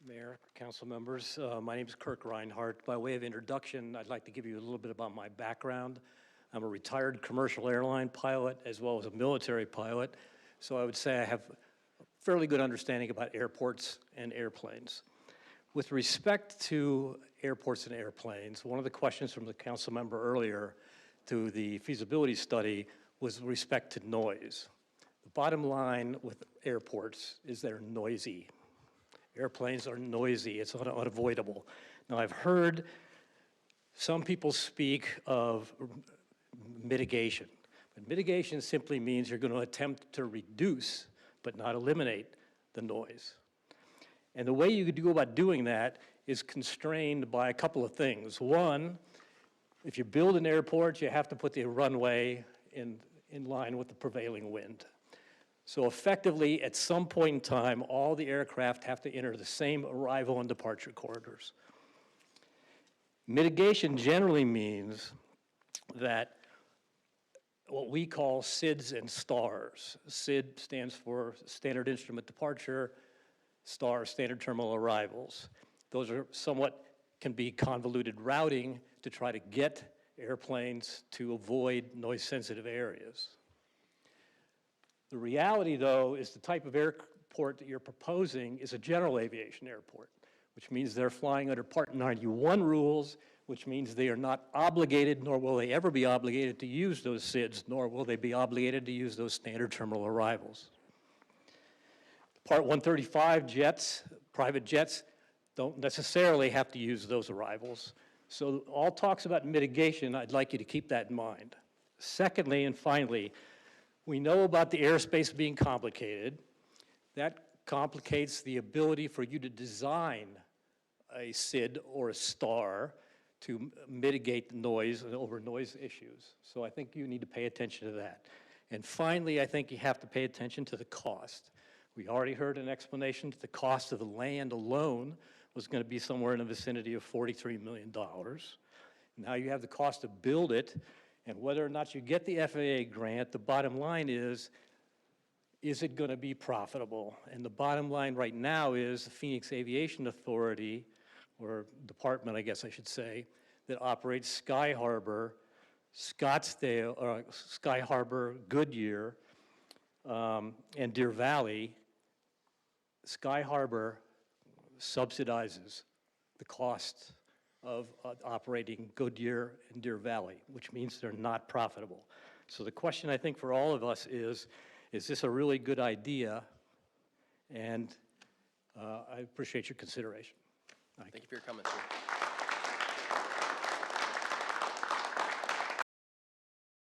Mayor, council members, my name is Kirk Reinhart. By way of introduction, I'd like to give you a little bit about my background. I'm a retired commercial airline pilot as well as a military pilot, so I would say I have a fairly good understanding about airports and airplanes. With respect to airports and airplanes, one of the questions from the council member earlier to the feasibility study was with respect to noise. The bottom line with airports is they're noisy. Airplanes are noisy, it's unavoidable. Now I've heard some people speak of mitigation, but mitigation simply means you're going to attempt to reduce, but not eliminate, the noise. And the way you go about doing that is constrained by a couple of things. One, if you build an airport, you have to put the runway in line with the prevailing wind. So effectively, at some point in time, all the aircraft have to enter the same arrival and departure corridors. Mitigation generally means that what we call SIDs and STARs. SID stands for Standard Instrument Departure, STAR, Standard Terminal Arrivals. Those are somewhat, can be convoluted routing to try to get airplanes to avoid noise-sensitive areas. The reality, though, is the type of airport that you're proposing is a general aviation airport, which means they're flying under Part 91 rules, which means they are not obligated, nor will they ever be obligated to use those SIDs, nor will they be obligated to use those standard terminal arrivals. Part 135 jets, private jets, don't necessarily have to use those arrivals. So all talks about mitigation, I'd like you to keep that in mind. Secondly, and finally, we know about the airspace being complicated. That complicates the ability for you to design a SID or a STAR to mitigate the noise and over noise issues. So I think you need to pay attention to that. And finally, I think you have to pay attention to the cost. We already heard an explanation that the cost of the land alone was going to be somewhere in the vicinity of $43 million. Now you have the cost to build it, and whether or not you get the FAA grant, the bottom line is it going to be profitable? And the bottom line right now is the Phoenix Aviation Authority, or department, I guess I should say, that operates Sky Harbor, Scottsdale, Sky Harbor, Goodyear, and Deer Valley. Sky Harbor subsidizes the cost of operating Goodyear and Deer Valley, which means they're not profitable. So the question I think for all of us is this a really good idea? And I appreciate your consideration. Thank you for your comments, sir.